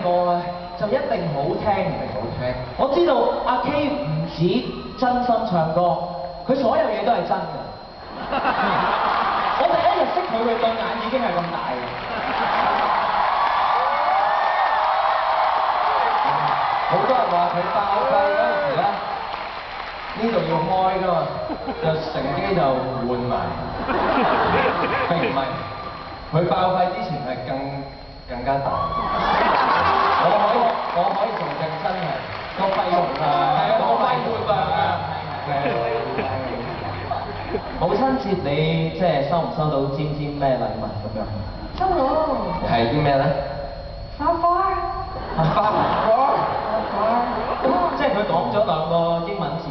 歌咧，就一定好聽，一定好聽。我知道阿 K 唔止真心唱歌，佢所有嘢都係真嘅。我第一日識佢，佢對眼已經係咁大嘅。好多人話佢爆肺嗰陣時咧，呢度要開㗎嘛，就乘機就換埋。並唔係，佢爆肺之前係更加大。我可以做證真係個肺活量，係啊，個肺活量啊，母親節你即係收唔收到尖咩禮物咁樣？收到。係啲咩咧？花花。花。咁即係佢講咗兩個英文字。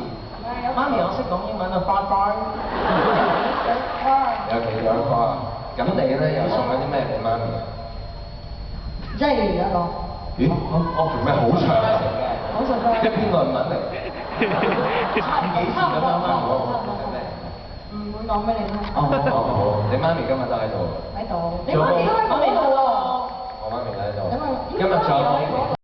媽咪，我識講英文啊，花花。有幾朵花？咁你咧又送咗啲咩俾媽咪啊？即係一個。咦？我做咩好長嘅？好長嘅。一篇論文嚟。差唔幾字咁樣啦。唔會講俾你聽。哦，你媽咪今日都喺度。喺度。你媽咪都喺度喎。我媽咪都喺度。今日仲有。